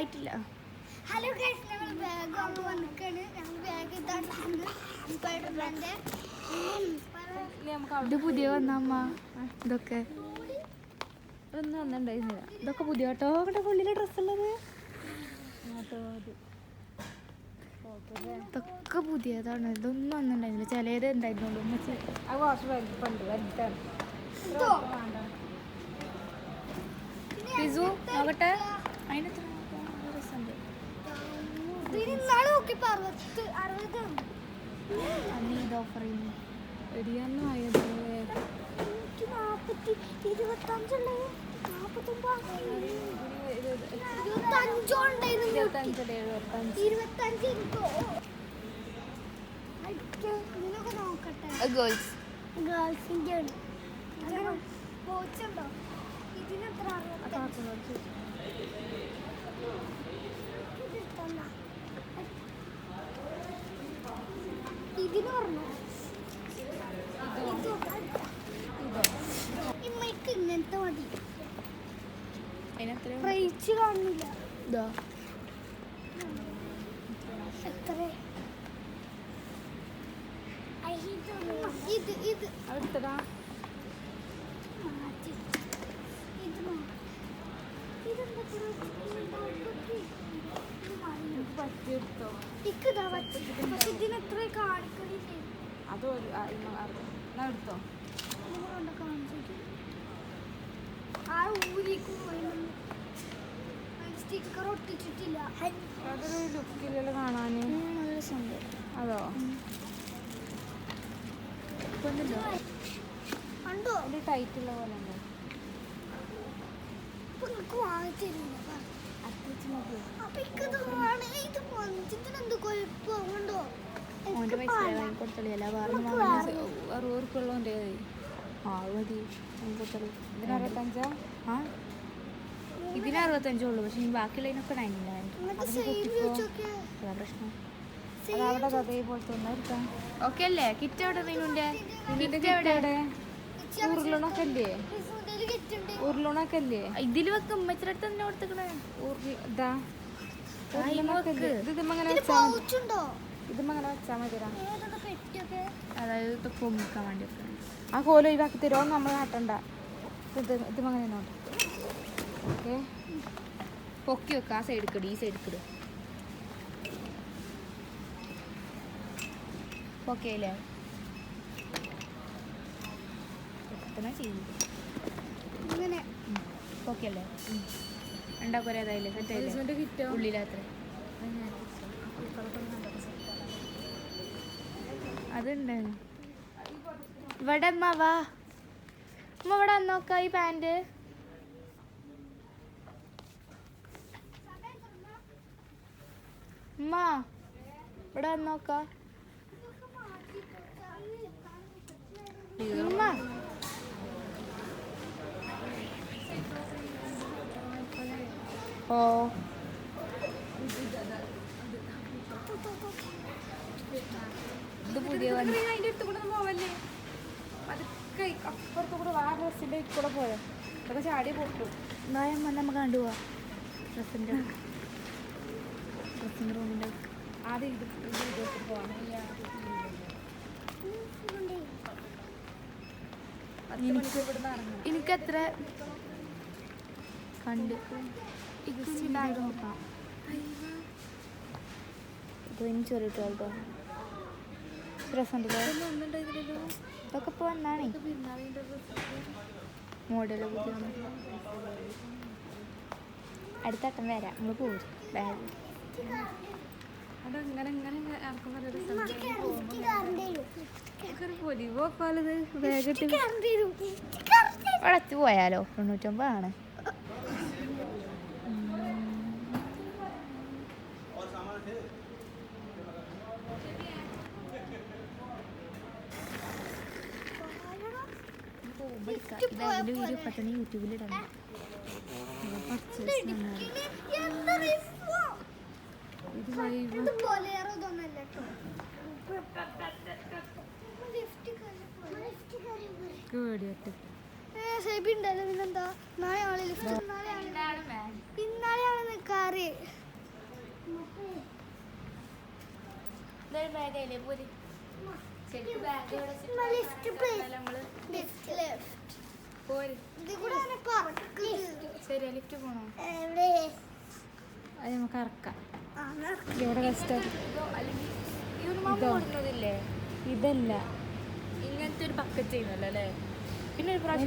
ആയിട്ടില്ല. Hello guys, ഞങ്ങൾ bag കൊണ്ട് വന്നിക്കാണ്. ഞങ്ങൾ ബാഗ് ഇതാണ് സ്പൈഡർമാൻ്റെ. ഇത് പുതിയ വന്നമ്മ. ഇതൊക്കെ ഒന്നും വന്നിട്ടുണ്ടായിരുന്നില്ല. ഇതൊക്കെ പുതിയ കേട്ടോ. അവിടെ ഉള്ളിലെ ഡ്രസ്സുള്ളത് ഇതൊക്കെ പുതിയതാണ്. ഇതൊന്നും വന്നിട്ടുണ്ടായിരുന്നില്ല. ചിലത് ഉണ്ടായിരുന്നുള്ളൂ. അത് കുറച്ച് വലിപ്പമുണ്ട്, വലുതാണ്. പിസു നോക്കട്ടെ. അതിനെത്ര രസമുണ്ട്. ഇത് ഓഫർ ചെയ്യുന്നു. എടിയൊന്നും ആയത് ഇങ്ങനത്തെ മതി. അതിനെത്ര റേറ്റ് കാണുന്നില്ല. ഇതോ എത്ര? ഇത് ഇത് അടുത്തടാ. പറ്റിയെടുത്തോ? ഇതിനെത്ര കാണിക്കണില്ലേ? അത് എടുത്തോ. ആ ഊരിക്ക് സ്റ്റിക്കർ ഒട്ടിച്ചിട്ടില്ല. അതൊരു ലുക്കിലല്ലോ കാണാന്. അതോ കണ്ടോ? അത് ടൈറ്റുള്ള പോലെ ഉണ്ടോ? നിങ്ങൾക്ക് വാങ്ങിച്ചിരുന്നില്ല. അപ്പൊ ഇത് ഇതിനെന്ത് കുഴപ്പം കണ്ടോ? ഓൻ്റെ പൈസ വാങ്ങിക്കൊടുത്തളിയല്ല. വേറെ 60 ഉറുപ്പുള്ളോൻ്റെ മതി വാങ്ങിക്കൊടുത്തളി. ഇതിന് 65. ആ ഇതിന് 65 ഉള്ളൂ. പക്ഷെ ഇനി ബാക്കിയുള്ളതിനൊക്കെ 99. പ്രശ്നം അതവിടെ അതേപോലത്തെ ഒന്നെടുക്കാം. ഓക്കെ അല്ലേ? കിറ്റ് എവിടെ? മീനുൻ്റെ കിറ്റ് എവിടെ? ഉരുളണൊക്കെ അല്ലേ? ഉരുളണൊക്കെ അല്ലേ? ഇതിൽ വെക്കും. ഉമ്മച്ചിയുടെ അടുത്ത് തന്നെ കൊടുത്തേക്കണേ. ഇതാ ഇതിമ്മങ്ങനെ വെച്ചാൽ മതിരാ. അതായത് പൊങ്ങിക്കാൻ വേണ്ടി വെക്കണം. ആ കോല ഒഴിവാക്കി തരുമോ? നമ്മൾ നട്ടണ്ട. ഇതുമങ്ങനെ നോട്ട്. ഓക്കെ പൊക്കി വെക്കുക. ആ സൈഡ് കിട്, ഈ സൈഡ് കിട്. ഓക്കെ അല്ലേ? ഇങ്ങനെ ഓക്കെ അല്ലേ? ഉണ്ടാക്കും. ഏതായാലും സെറ്റ് ഉള്ളിലാത്ര അതുണ്ട്. ഇവിടെ അമ്മ വാ. അമ്മ ഇവിടെ വന്നോക്ക. ഈ പാൻറ് അമ്മ ഇവിടെ വന്നോക്ക. അമ്മ ഓ ഇത് പുതിയ അതിൻ്റെ അടുത്ത് കൂടെ പോവല്ലേ? അതൊക്കെ അപ്പുറത്ത് കൂടെ ആ ഡ്രസ്സിൻ്റെ കൂടെ പോയോ? അതൊക്കെ ചാടി പൊട്ടും. നായം വന്ന് നമുക്ക് കണ്ടുപോവാ. ഡ്രസ്സിൻ്റെ റൂമിൻ്റെ ആദ്യം ഇത് പോവാം. എനിക്കെത്ര കണ്ട് നോക്കാം. ഇത് ചെറിയ കേട്ടോ. രസമുണ്ടല്ലോ. ഇതൊക്കെ ഇപ്പോൾ വന്നാണേ മോഡല് പുതിയ. അടുത്തട്ടം വരാം. നമ്മൾ പോകും. ബാഗ് അതങ്ങനെ ഇങ്ങനെ പൊലിവോക്കാലത്. ബാഗിട്ട് അടച്ചു പോയാലോ? 99 ആണ്. ഇതിൻ്റെ വീഡിയോ ഇപ്പം തന്നെ യൂട്യൂബിലിടണം. പിന്നാലെയാണ് നിൽക്കാറ്. എന്തായാലും ബാഗ് ആയില്ലേ പോര്. ശരിക്കും ബാഗ് എവിടെ നമ്മള് പോര്. ശരി ലിഫ്റ്റ് പോണോ? അത് നമുക്ക് ഇറക്കാം. ഇവിടെ ഇതല്ല ഇങ്ങനത്തെ ഒരു ബക്കറ്റ് ചെയ്യുന്നല്ലോ അല്ലേ. പിന്നെ ഒരു പ്രാവശ്യം